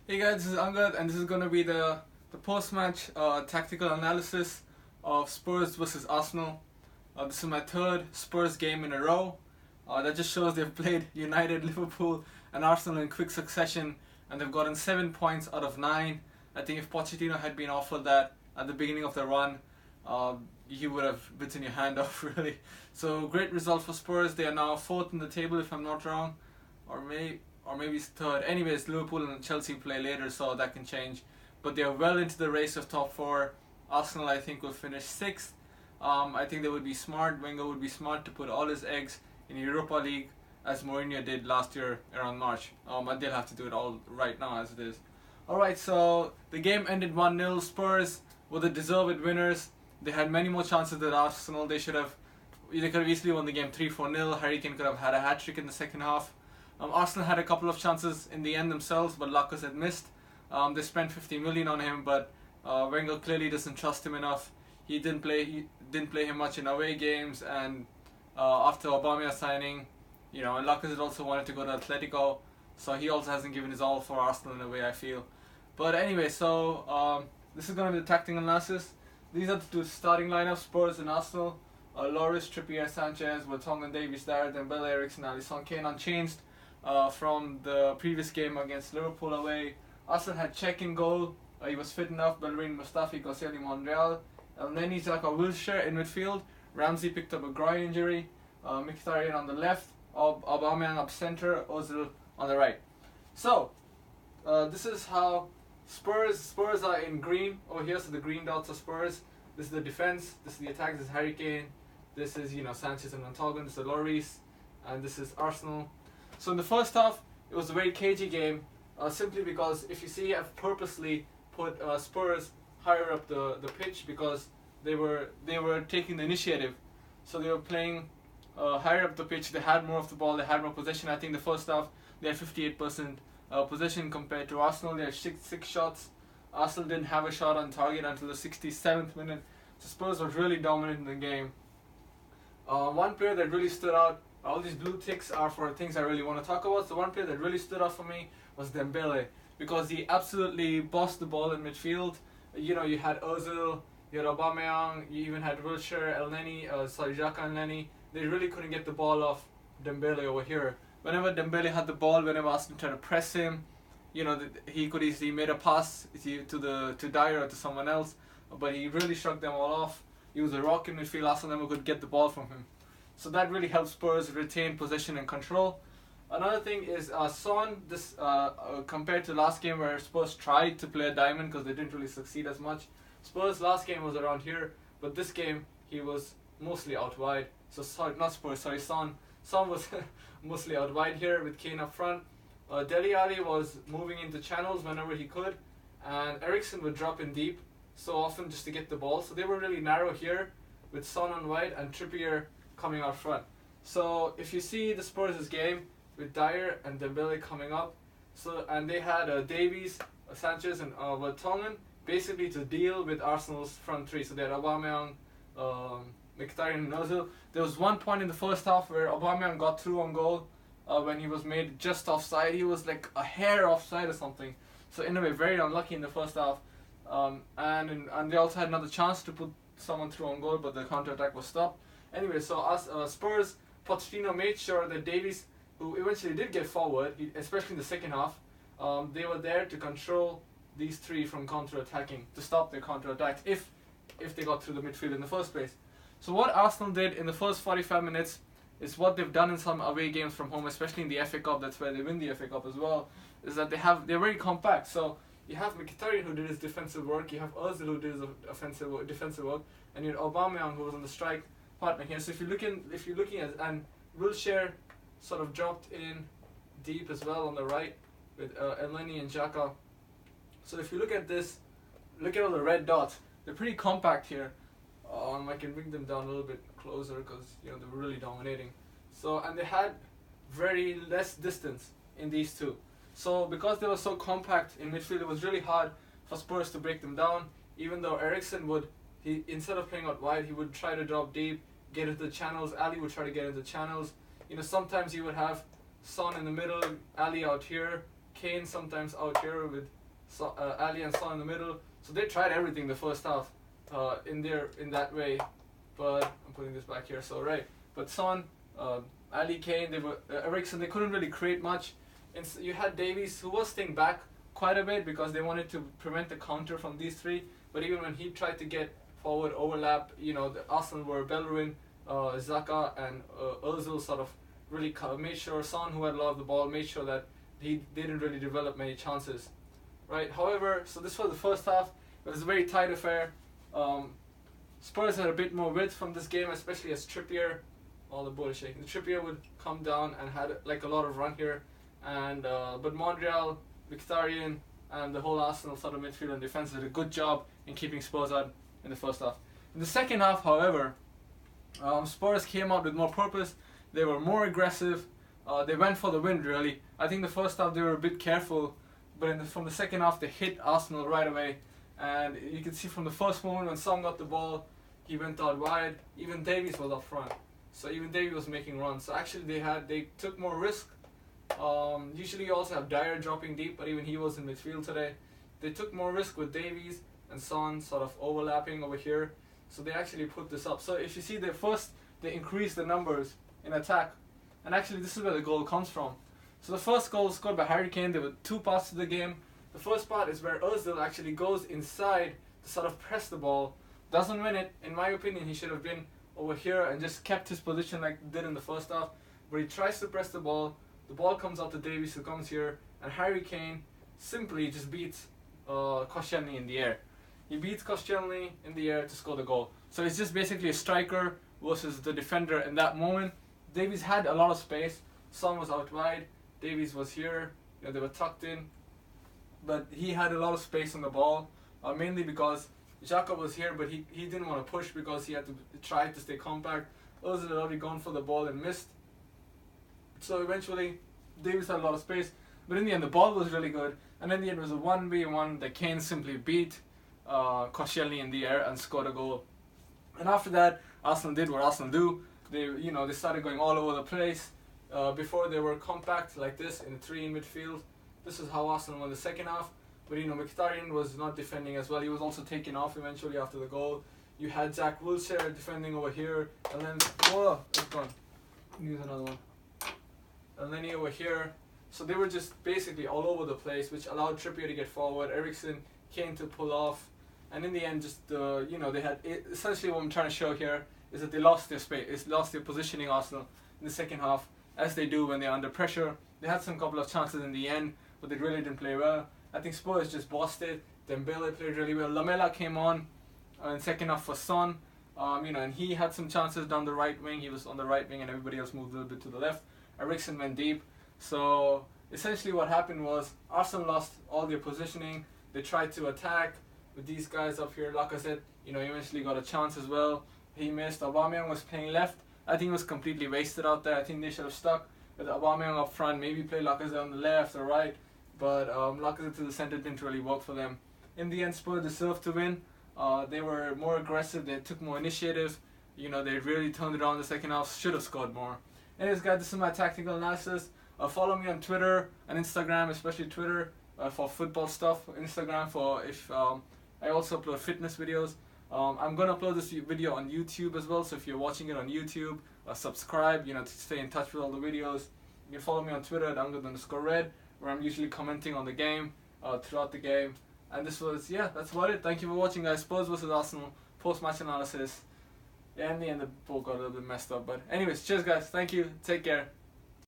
Hey guys, this is Angad, and this is going to be the post-match tactical analysis of Spurs versus Arsenal. This is my third Spurs game in a row. That just shows they've played United, Liverpool, and Arsenal in quick succession, and they've gotten 7 points out of 9. I think if Pochettino had been offered that at the beginning of the run, he would have bitten your hand off, really. So great result for Spurs. They are now fourth in the table, if I'm not wrong, or maybe it's third. Anyways, Liverpool and Chelsea play later, so that can change. But they are well into the race of top four. Arsenal, I think, will finish sixth. I think they would be smart. Wenger would be smart to put all his eggs in Europa League, as Mourinho did last year around March. And they'll have to do it all right now as it is. Alright, so the game ended 1-0. Spurs were the deserved winners. They had many more chances than Arsenal. They could have easily won the game 3-4-0. Harry Kane could have had a hat-trick in the second half. Arsenal had a couple of chances in the end themselves, but Lacazette had missed. They spent 50 million on him, but Wenger clearly doesn't trust him enough. He didn't play him much in away games, and after Aubameyang signing, and Lacazette also wanted to go to Atletico, so he also hasn't given his all for Arsenal in a way, I feel. But anyway, so this is going to be the tactical analysis. These are the two starting lineups, Spurs and Arsenal. Loris, Trippier, Sanchez, Vertonghen, Davies, Dyer, Dembele, Eriksen, Alisson, Kane unchanged from the previous game against Liverpool away. Arsenal had Cech in goal. He was fit enough. Bellerin, Mustafi, Koscielny, Monreal. Elneny, Xhaka, Wilshere in midfield. Ramsey picked up a groin injury. Mkhitaryan on the left. Aubameyang up centre. Ozil on the right. So, this is how Spurs are in green over here. So the green dots are Spurs. This is the defense. This is the attack. This is Harry Kane. This is Sanchez and Vertonghen. This is Loris, and this is Arsenal. So in the first half, it was a very cagey game, simply because if you see, I've purposely put Spurs higher up the pitch because they were taking the initiative. So they were playing higher up the pitch. They had more of the ball. They had more possession. I think the first half they had 58% possession compared to Arsenal. They had six shots. Arsenal didn't have a shot on target until the 67th minute. So Spurs were really dominant in the game. One player that really stood out. All these blue ticks are for things I really want to talk about. So one player that really stood out for me was Dembele, because he absolutely bossed the ball in midfield. You had Ozil, you had Aubameyang, you even had Wilshere, Xhaka and Elneny. They really couldn't get the ball off Dembele over here. Whenever Dembele had the ball, whenever Arsenal tried to press him, he could easily made a pass to Dyer or to someone else, but he really shrugged them all off. He was a rock in midfield. Arsenal never could get the ball from him. So that really helps Spurs retain possession and control. Another thing is Son. Compared to last game where Spurs tried to play a diamond because they didn't really succeed as much. Spurs last game was around here, but this game he was mostly out wide. So Son. Son was mostly out wide here with Kane up front. Dele Alli was moving into channels whenever he could, and Eriksen would drop in deep so often just to get the ball. So they were really narrow here with Son on wide and Trippier coming out front. So if you see the Spurs' game with Dyer and Dembele coming up, and they had Davies, Sanchez and Vertonghen basically to deal with Arsenal's front three. So they had Aubameyang, Mkhitaryan and Ozil. There was one point in the first half where Aubameyang got through on goal when he was made just offside. He was like a hair offside or something. So in a way, very unlucky in the first half. And they also had another chance to put someone through on goal, but the counter-attack was stopped. Anyway, so Spurs, Pochettino made sure that Davies, who eventually did get forward, especially in the second half, they were there to control these three from counter-attacking, to stop their counter-attacks if they got through the midfield in the first place. So what Arsenal did in the first 45 minutes is what they've done in some away games from home, especially in the FA Cup. That's where they win the FA Cup as well. Is that they're very compact. So you have Mkhitaryan who did his defensive work, you have Ozil who did his defensive work, and you had Aubameyang who was on the strike partner here. So if you're looking at, and Wilshere sort of dropped in deep as well on the right with Elneny and Xhaka. So if you look at this, look at all the red dots. They're pretty compact here. I can bring them down a little bit closer because they were really dominating. So, and they had very less distance in these two. So because they were so compact in midfield, it was really hard for Spurs to break them down. Even though Eriksen instead of playing out wide, he would try to drop deep, get into the channels. Ali would try to get into the channels. Sometimes he would have Son in the middle, Ali out here, Kane sometimes out here with Ali and Son in the middle. So they tried everything the first half in that way. But I'm putting this back here. So right, but Son, Ali, Kane, they were Eriksen. They couldn't really create much. And so you had Davies, who was staying back quite a bit because they wanted to prevent the counter from these three. But even when he tried to get forward overlap, the Arsenal were Bellerin, Xhaka and Ozil sort of really made sure Son, who had a lot of the ball, made sure that they didn't really develop many chances. Right. However, so this was the first half. It was a very tight affair. Spurs had a bit more width from this game, especially as Trippier, all the ball shaking. The Trippier would come down and had like a lot of run here, and but Monreal, Mkhitaryan, and the whole Arsenal sort of midfield and defense did a good job in keeping Spurs out in the first half. In the second half, however, Spurs came out with more purpose. They were more aggressive. They went for the win, really. I think the first half they were a bit careful, but from the second half they hit Arsenal right away. And you can see from the first moment when Son got the ball, he went out wide. Even Davies was up front, so even Davies was making runs. So actually they took more risk. Usually you also have Dyer dropping deep, but even he was in midfield today. They took more risk with Davies and Son sort of overlapping over here. So they actually put this up. So if you see, they increased the numbers in attack, and actually this is where the goal comes from. So the first goal was scored by Harry Kane. There were two parts to the game. The first part is where Ozil actually goes inside to sort of press the ball. Doesn't win it. In my opinion, he should have been over here and just kept his position like he did in the first half. But he tries to press the ball comes out to Davies, who comes here, and Harry Kane simply just beats Koscielny in the air. He beats Koscielny in the air to score the goal. So it's just basically a striker versus the defender in that moment. Davies had a lot of space. Son was out wide. Davies was here. They were tucked in. But he had a lot of space on the ball, mainly because Xhaka was here, but he didn't want to push because he had to try to stay compact. Ozil had already gone for the ball and missed. So eventually, Davies had a lot of space. But in the end, the ball was really good. And in the end, it was a 1v1 that Kane simply beat Koscielny in the air and scored a goal. And after that, Arsenal did what Arsenal do. They started going all over the place. Before they were compact like this in a three in midfield. This is how Arsenal won the second half. But Mkhitaryan was not defending as well. He was also taken off eventually after the goal. You had Jack Wilshere defending over here, and then it's gone. Use another one. And then over here. So they were just basically all over the place, which allowed Trippier to get forward, Eriksen, Kane to pull off, and in the end, just they had essentially what I'm trying to show here is that they lost their space, lost their positioning. Arsenal in the second half, as they do when they're under pressure. They had some couple of chances in the end, but they really didn't play well. I think Spurs just bossed it. Dembele played really well. Lamela came on in second half for Son, and he had some chances down the right wing. He was on the right wing, and everybody else moved a little bit to the left. Eriksen went deep. So essentially what happened was Arsenal lost all their positioning. They tried to attack with these guys up here. Lacazette, eventually got a chance as well. He missed. Aubameyang was playing left. I think it was completely wasted out there. I think they should have stuck with Aubameyang up front, maybe play Lacazette on the left or right. But Lacazette to the centre didn't really work for them. In the end, Spurs deserved to win. They were more aggressive. They took more initiative. They really turned it on the second half. Should have scored more. Anyways, guys, this is my tactical analysis. Follow me on Twitter and Instagram, especially Twitter for football stuff. Instagram for if I also upload fitness videos. I'm gonna upload this video on YouTube as well. So if you're watching it on YouTube, subscribe. To stay in touch with all the videos. You can follow me on Twitter at @Angad_red, where I'm usually commenting on the game throughout the game. And this was that's about it. Thank you for watching, guys. Spurs versus Arsenal post-match analysis. Yeah, in the end, the ball got a little bit messed up. But anyways, cheers, guys. Thank you. Take care.